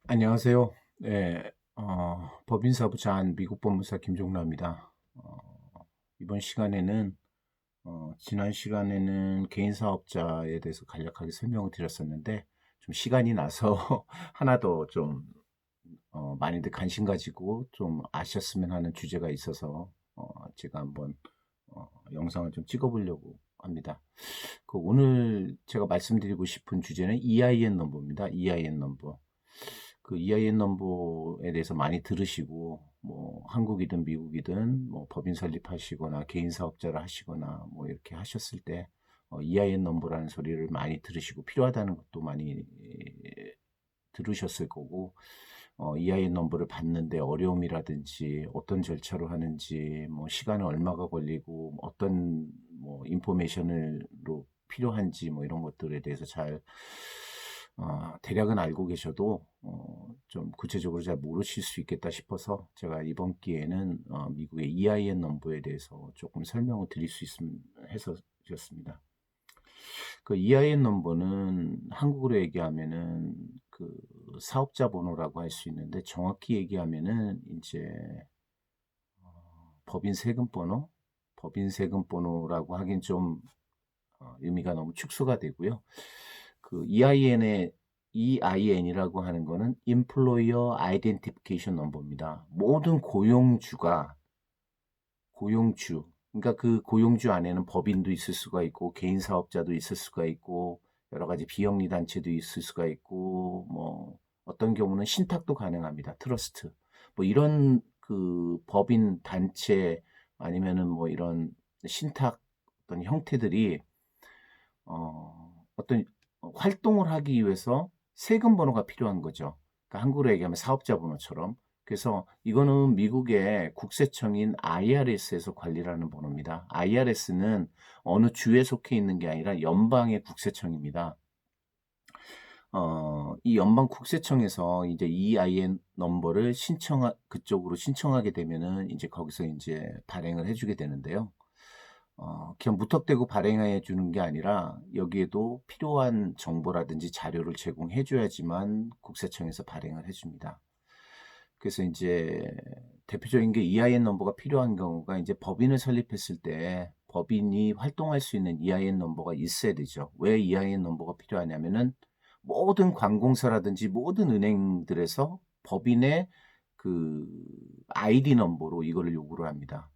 안녕하세요. 네, 법인사부 자한 미국 법무사 김종라입니다. 이번 시간에는 지난 시간에는 개인 사업자에 대해서 간략하게 설명을 드렸었는데 좀 시간이 나서 하나 더 좀 많이들 관심 가지고 좀 아셨으면 하는 주제가 있어서 제가 한번 영상을 좀 찍어보려고 합니다. 오늘 제가 말씀드리고 싶은 주제는 EIN 넘버입니다. EIN 넘버. 그 EIN 넘버에 대해서 많이 들으시고 뭐 한국이든 미국이든 뭐 법인 설립하시거나 개인 사업자를 하시거나 뭐 이렇게 하셨을 때 EIN 넘버라는 소리를 많이 들으시고 필요하다는 것도 많이 들으셨을 거고 EIN 넘버를 받는데 어려움이라든지 어떤 절차로 하는지 뭐 시간은 얼마가 걸리고 어떤 뭐 인포메이션으로 필요한지 뭐 이런 것들에 대해서 잘 대략은 알고 계셔도 좀 구체적으로 잘 모르실 수 있겠다 싶어서 제가 이번 기회에는 미국의 EIN 넘버에 대해서 조금 설명을 드릴 수 있으면 해서 드렸습니다. 그 EIN 넘버는 한국으로 얘기하면은 그 사업자 번호라고 할 수 있는데 정확히 얘기하면은 이제 법인 세금 번호, 법인 세금 번호라고 하긴 좀 의미가 너무 축소가 되고요. 그 EIN이라고 하는 거는 Employer Identification Number입니다. 모든 고용주, 그러니까 그 고용주 안에는 법인도 있을 수가 있고 개인 사업자도 있을 수가 있고 여러 가지 비영리 단체도 있을 수가 있고 뭐 어떤 경우는 신탁도 가능합니다. 트러스트. 뭐 이런 그 법인 단체 아니면은 뭐 이런 신탁 어떤 형태들이 어떤 활동을 하기 위해서 세금 번호가 필요한 거죠. 그러니까 한국으로 얘기하면 사업자 번호처럼. 그래서 이거는 미국의 국세청인 IRS에서 관리를 하는 번호입니다. IRS는 어느 주에 속해 있는 게 아니라 연방의 국세청입니다. 이 연방 국세청에서 이제 EIN 넘버를 그쪽으로 신청하게 되면은 이제 거기서 이제 발행을 해주게 되는데요. 그냥 무턱대고 발행해 주는 게 아니라 여기에도 필요한 정보라든지 자료를 제공해 줘야지만 국세청에서 발행을 해 줍니다. 그래서 이제 대표적인 게 EIN 넘버가 필요한 경우가 이제 법인을 설립했을 때 법인이 활동할 수 있는 EIN 넘버가 있어야 되죠. 왜 EIN 넘버가 필요하냐면은 모든 관공서라든지 모든 은행들에서 법인의 그 아이디 넘버로 이거를 요구를 합니다.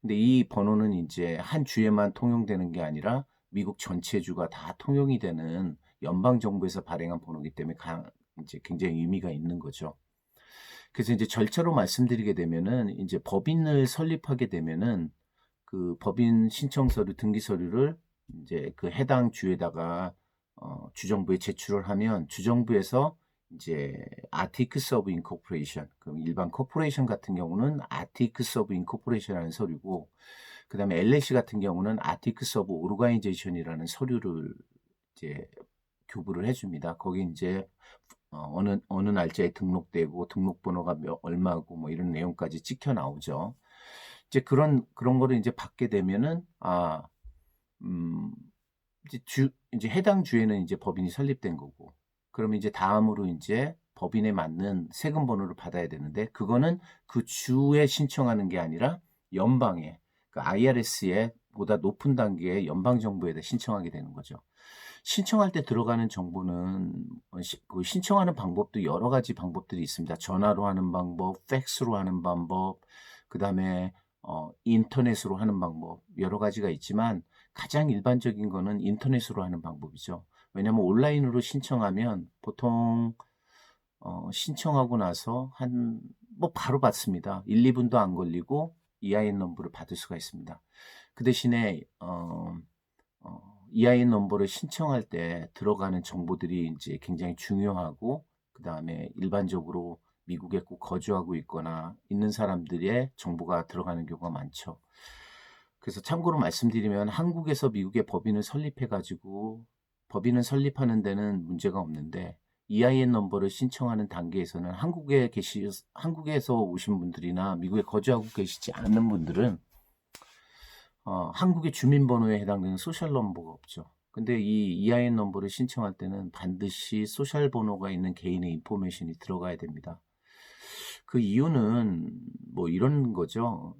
근데 이 번호는 이제 한 주에만 통용되는 게 아니라 미국 전체 주가 다 통용이 되는 연방 정부에서 발행한 번호이기 때문에 이제 굉장히 의미가 있는 거죠. 그래서 이제 절차로 말씀드리게 되면은 이제 법인을 설립하게 되면은 그 법인 신청 서류, 등기 서류를 이제 그 해당 주에다가 주정부에 제출을 하면 주정부에서 이제 Articles of Incorporation, 그럼 일반 코퍼레이션 같은 경우는 Articles of Incorporation이라는 서류고, 그 다음에 LLC 같은 경우는 Articles of Organization이라는 서류를 이제 교부를 해줍니다. 거기 이제 어느 날짜에 등록되고 등록번호가 얼마고 뭐 이런 내용까지 찍혀 나오죠. 이제 그런 거를 이제 받게 되면은 음, 이제 해당 주에는 이제 법인이 설립된 거고, 그러면 이제 다음으로 이제 법인에 맞는 세금 번호를 받아야 되는데, 그거는 그 주에 신청하는 게 아니라 연방에, 그 IRS에 보다 높은 단계의 연방 정부에다 신청하게 되는 거죠. 신청할 때 들어가는 정보는 그 신청하는 방법도 여러 가지 방법들이 있습니다. 전화로 하는 방법, 팩스로 하는 방법, 그 다음에 인터넷으로 하는 방법 여러 가지가 있지만 가장 일반적인 거는 인터넷으로 하는 방법이죠. 왜냐하면 온라인으로 신청하면 보통 신청하고 나서 뭐 바로 받습니다. 1, 2분도 안 걸리고 EIN 넘버를 받을 수가 있습니다. 그 대신에 EIN 넘버를 신청할 때 들어가는 정보들이 이제 굉장히 중요하고, 그 다음에 일반적으로 미국에 꼭 거주하고 있거나 있는 사람들의 정보가 들어가는 경우가 많죠. 그래서 참고로 말씀드리면 한국에서 미국에 법인을 설립해가지고 법인을 설립하는 데는 문제가 없는데 EIN 넘버를 신청하는 단계에서는 한국에서 오신 분들이나 미국에 거주하고 계시지 않는 분들은 한국의 주민번호에 해당되는 소셜 넘버가 없죠. 근데 이 EIN 넘버를 신청할 때는 반드시 소셜 번호가 있는 개인의 인포메이션이 들어가야 됩니다. 그 이유는 뭐 이런 거죠.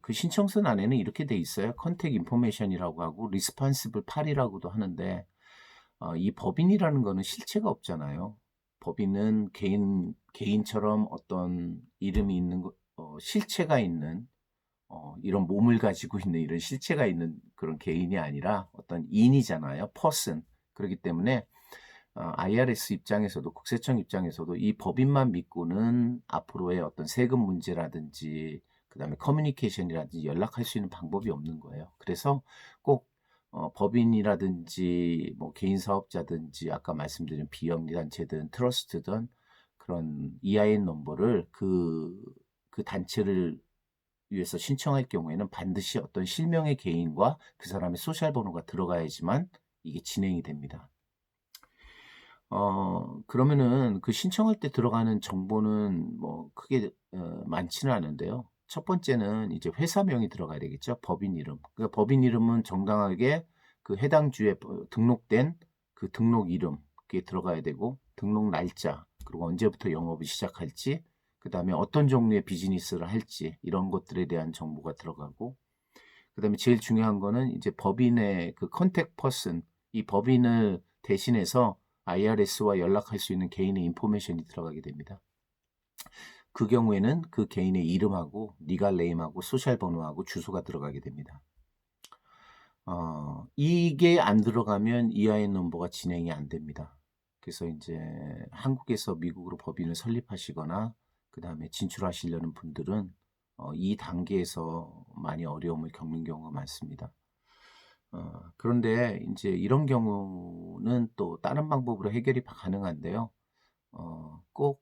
그 신청서 안에는 이렇게 돼 있어요. 컨택 인포메이션이라고 하고 리스폰시블 party라고도 하는데 이 법인이라는 거는 실체가 없잖아요. 법인은 개인처럼 어떤 이름이 있는 실체가 있는 이런 몸을 가지고 있는 이런 실체가 있는 그런 개인이 아니라 어떤 인이잖아요. person. 그렇기 때문에 IRS 입장에서도 국세청 입장에서도 이 법인만 믿고는 앞으로의 어떤 세금 문제라든지 그다음에 커뮤니케이션이라든지 연락할 수 있는 방법이 없는 거예요. 그래서 꼭 법인이라든지 뭐 개인 사업자든지 아까 말씀드린 비영리 단체든 트러스트든 그런 EIN 넘버를 그 단체를 위해서 신청할 경우에는 반드시 어떤 실명의 개인과 그 사람의 소셜 번호가 들어가야지만 이게 진행이 됩니다. 그러면은 그 신청할 때 들어가는 정보는 뭐 크게 많지는 않은데요. 첫 번째는 이제 회사명이 들어가야 되겠죠. 법인 이름. 그러니까 법인 이름은 정당하게 그 해당 주에 등록된 그 등록 이름 그게 들어가야 되고 등록 날짜 그리고 언제부터 영업을 시작할지 그다음에 어떤 종류의 비즈니스를 할지 이런 것들에 대한 정보가 들어가고 그다음에 제일 중요한 거는 이제 법인의 그 컨택 퍼슨 이 법인을 대신해서 IRS와 연락할 수 있는 개인의 인포메이션이 들어가게 됩니다. 그 경우에는 그 개인의 이름하고 리갈 네임하고 소셜 번호하고 주소가 들어가게 됩니다. 이게 안 들어가면 EIN 넘버가 진행이 안 됩니다. 그래서 이제 한국에서 미국으로 법인을 설립하시거나 그 다음에 진출하시려는 분들은 이 단계에서 많이 어려움을 겪는 경우가 많습니다. 그런데 이제 이런 경우는 또 다른 방법으로 해결이 가능한데요. 꼭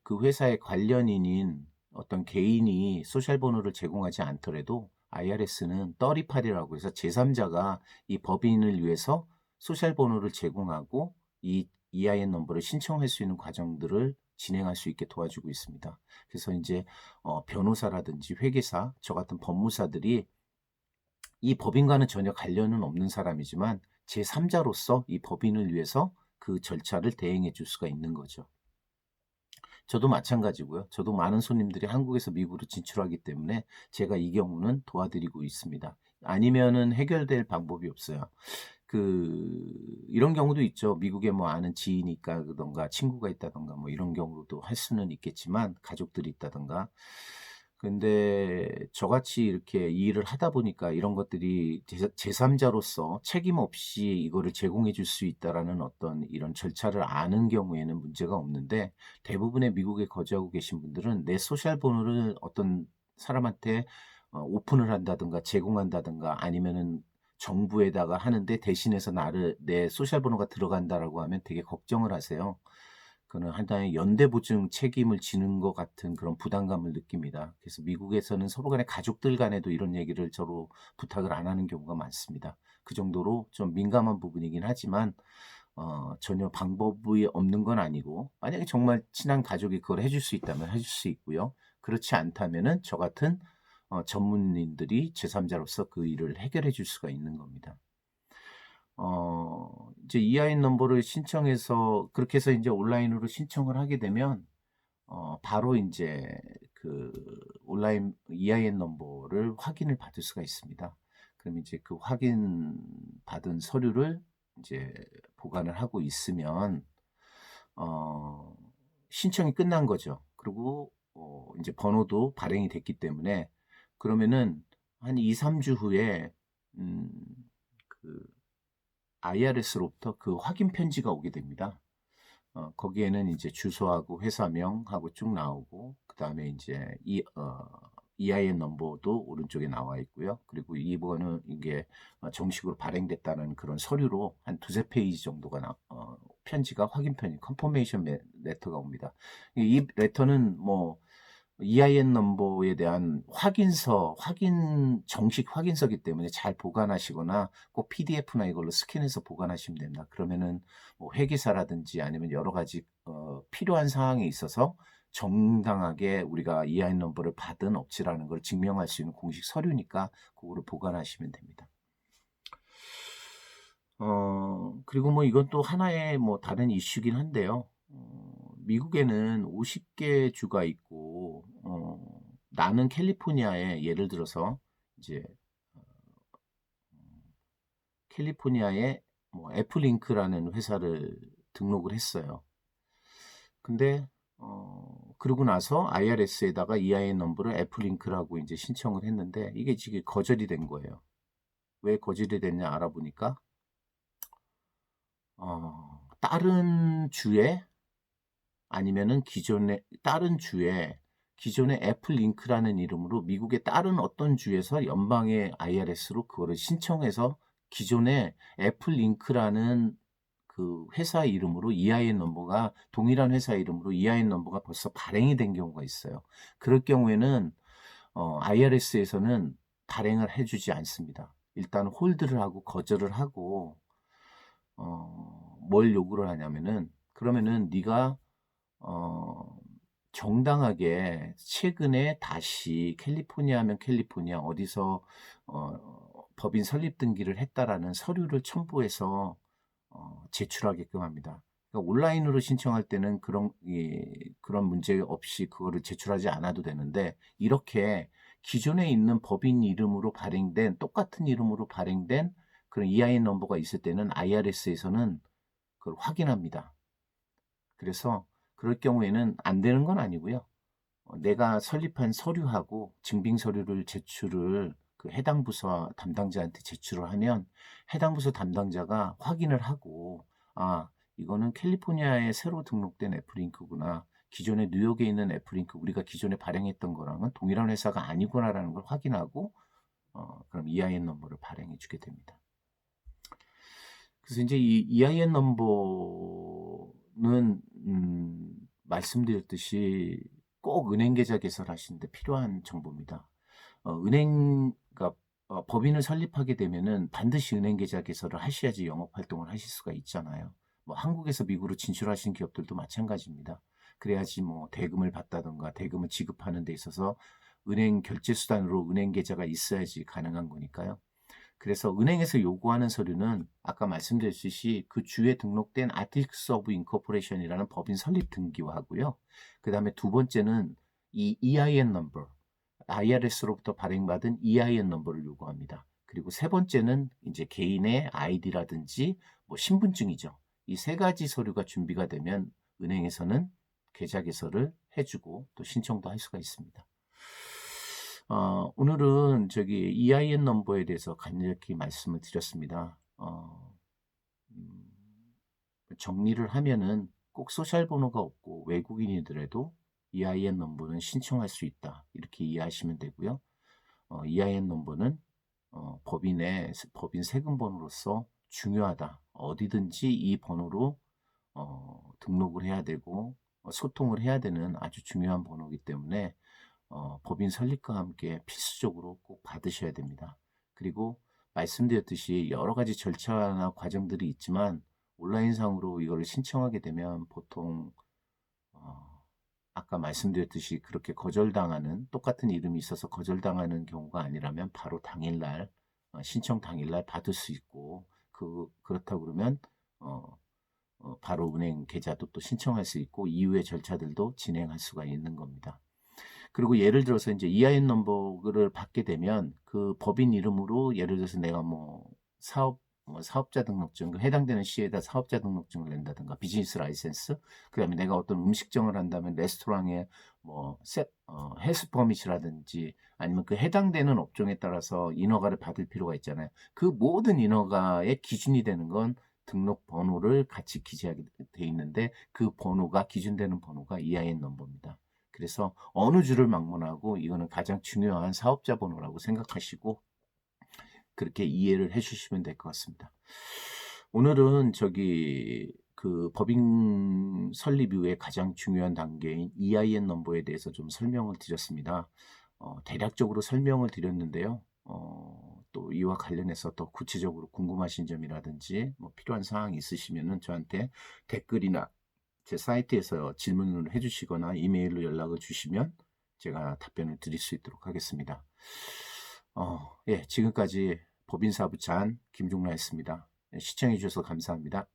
그 회사의 관련인인 어떤 개인이 소셜 번호를 제공하지 않더라도 IRS는 떠리팔이라고 해서 제3자가 이 법인을 위해서 소셜 번호를 제공하고 이 EIN 넘버를 신청할 수 있는 과정들을 진행할 수 있게 도와주고 있습니다. 그래서 이제 변호사라든지 회계사, 저 같은 법무사들이 이 법인과는 전혀 관련은 없는 사람이지만 제3자로서 이 법인을 위해서 그 절차를 대행해 줄 수가 있는 거죠. 저도 마찬가지고요. 저도 많은 손님들이 한국에서 미국으로 진출하기 때문에 제가 이 경우는 도와드리고 있습니다. 아니면은 해결될 방법이 없어요. 이런 경우도 있죠. 미국에 뭐 아는 지인이 있다던가 친구가 있다던가 뭐 이런 경우도 할 수는 있겠지만 가족들이 있다던가. 근데 저같이 이렇게 이 일을 하다 보니까 이런 것들이 제3자로서 책임 없이 이거를 제공해 줄 수 있다라는 어떤 이런 절차를 아는 경우에는 문제가 없는데 대부분의 미국에 거주하고 계신 분들은 내 소셜 번호를 어떤 사람한테 오픈을 한다든가 제공한다든가 아니면은 정부에다가 하는데 대신해서 내 소셜 번호가 들어간다라고 하면 되게 걱정을 하세요. 그는 하나의 연대보증 책임을 지는 것 같은 그런 부담감을 느낍니다. 그래서 미국에서는 서로 간에 가족들 간에도 이런 얘기를 서로 부탁을 안 하는 경우가 많습니다. 그 정도로 좀 민감한 부분이긴 하지만 전혀 방법이 없는 건 아니고 만약에 정말 친한 가족이 그걸 해줄 수 있다면 해줄 수 있고요. 그렇지 않다면은 저 같은 전문인들이 제3자로서 그 일을 해결해 줄 수가 있는 겁니다. 이제 EIN 넘버를 신청해서 그렇게 해서 이제 온라인으로 신청을 하게 되면 바로 인제 그 온라인 EIN 넘버를 확인을 받을 수가 있습니다. 그럼 이제 그 확인받은 서류를 이제 보관을 하고 있으면 어 신청이 끝난 거죠. 그리고 인제 번호도 발행이 됐기 때문에 그러면은 한 2-3주 후에 음 그 IRS로부터 그 확인 편지가 오게 됩니다. 거기에는 이제 주소하고 회사명하고 쭉 나오고 그다음에 인제 EIN 넘버도 오른쪽에 나와 있고요. 그리고 이거는 이게 정식으로 발행됐다는 그런 서류로 한 2-3 페이지 정도가 편지가 확인 편지 confirmation letter가 옵니다. 이 레터는 뭐 EIN 넘버에 대한 정식 확인서이기 때문에 잘 보관하시거나 꼭 PDF나 이걸로 스캔해서 보관하시면 됩니다. 그러면은 뭐 회계사라든지 아니면 여러 가지 필요한 상황에 있어서 정당하게 우리가 EIN 넘버를 받은 업체라는 걸 증명할 수 있는 공식 서류니까 그거를 보관하시면 됩니다. 그리고 뭐 이건 또 하나의 뭐 다른 이슈긴 한데요. 미국에는 50개 주가 있고 나는 캘리포니아에 예를 들어서 이제 어 캘리포니아에 뭐 애플링크라는 회사를 등록을 했어요. 근데 그러고 나서 IRS에다가 EIN 넘버를 애플링크라고 인제 신청을 했는데 이게 지금 거절이 된 거예요. 왜 거절이 됐냐 알아보니까 다른 주에 아니면은 기존의 다른 주에 기존의 애플링크라는 이름으로 미국의 다른 어떤 주에서 연방의 IRS로 그거를 신청해서 기존의 애플링크라는 그 회사 이름으로 EIN 넘버가 동일한 회사 이름으로 EIN 넘버가 벌써 발행이 된 경우가 있어요. 그럴 경우에는 IRS에서는 발행을 해 주지 않습니다. 일단 홀드를 하고 거절을 하고 뭘 요구를 하냐면은 그러면은 네가 어 정당하게 최근에 다시 캘리포니아면 캘리포니아 어디서 법인 설립 등기를 했다라는 서류를 첨부해서 제출하게끔 합니다. 그러니까 온라인으로 신청할 때는 그런 문제 없이 그거를 제출하지 않아도 되는데 이렇게 기존에 있는 법인 이름으로 발행된 똑같은 이름으로 발행된 그런 EIN 넘버가 있을 때는 IRS에서는 그걸 확인합니다. 그래서 그럴 경우에는 안 되는 건 아니고요. 내가 설립한 서류하고 증빙 서류를 제출을 그 해당 부서 담당자한테 제출을 하면 해당 부서 담당자가 확인을 하고 '아 이거는 캘리포니아에 새로 등록된 애플링크구나. 기존에 뉴욕에 있는 애플링크 우리가 기존에 발행했던 거랑은 동일한 회사가 아니구나.'라는 걸 확인하고 그럼 EIN 넘버를 발행해 주게 됩니다. 그래서 인제 이 EIN 넘버는 말씀드렸듯이 꼭 은행 계좌 개설하시는 데 필요한 정보입니다. 그러니까 법인을 설립하게 되면은 반드시 은행 계좌 개설을 하셔야지 영업 활동을 하실 수가 있잖아요. 뭐 한국에서 미국으로 진출하신 기업들도 마찬가지입니다. 그래야지 뭐 대금을 받다든가 대금을 지급하는 데 있어서 은행 결제 수단으로 은행 계좌가 있어야지 가능한 거니까요. 그래서 은행에서 요구하는 서류는 아까 말씀드렸듯이 그 주에 등록된 Articles of Incorporation이라는 법인 설립 등기화하고요. 그다음에 두 번째는 이 EIN 넘버, IRS로부터 발행받은 EIN 넘버를 요구합니다. 그리고 세 번째는 이제 개인의 아이디라든지 뭐 신분증이죠. 이 세 가지 서류가 준비가 되면 은행에서는 계좌 개설을 해 주고 또 신청도 할 수가 있습니다. 오늘은 저기 EIN 넘버에 대해서 간략히 말씀을 드렸습니다. 음, 정리를 하면은 꼭 소셜 번호가 없고 외국인이더라도 EIN 넘버는 신청할 수 있다. 이렇게 이해하시면 되고요. EIN 넘버는 법인 세금 번호로서 중요하다. 어디든지 이 번호로 등록을 해야 되고 소통을 해야 되는 아주 중요한 번호이기 때문에 법인 설립과 함께 필수적으로 꼭 받으셔야 됩니다. 그리고 말씀드렸듯이 여러 가지 절차나 과정들이 있지만 온라인상으로 이거를 신청하게 되면 보통 어, 아까 말씀드렸듯이 그렇게 거절당하는 똑같은 이름이 있어서 거절당하는 경우가 아니라면 바로 당일날 신청 당일날 받을 수 있고 그렇다고 그러면 어, 바로 은행 계좌도 또 신청할 수 있고 이후의 절차들도 진행할 수가 있는 겁니다. 그리고 예를 들어서 이제 EIN 넘버를 받게 되면 그 법인 이름으로 예를 들어서 내가 뭐 사업자 등록증 그 해당되는 시에다 사업자 등록증을 낸다든가 비즈니스 라이센스 그다음에 내가 어떤 음식점을 한다면 레스토랑에 뭐 헬스 퍼밋이라든지 아니면 그 해당되는 업종에 따라서 인허가를 받을 필요가 있잖아요. 그 모든 인허가의 기준이 되는 건 등록 번호를 같이 기재하게 돼 있는데 그 번호가 기준되는 번호가 EIN 넘버입니다. 그래서 어느 주를 막론하고 이거는 가장 중요한 사업자 번호라고 생각하시고 그렇게 이해를 해 주시면 될 것 같습니다. 오늘은 저기 그 법인 설립 이후에 가장 중요한 단계인 EIN 넘버에 대해서 좀 설명을 드렸습니다. 대략적으로 설명을 드렸는데요. 또 이와 관련해서 더 구체적으로 궁금하신 점이라든지 뭐 필요한 사항이 있으시면은 저한테 댓글이나 제 사이트에서 질문을 해 주시거나 이메일로 연락을 주시면 제가 답변을 드릴 수 있도록 하겠습니다. 예, 지금까지 법인사부 잔 김종라였습니다. 시청해 주셔서 감사합니다.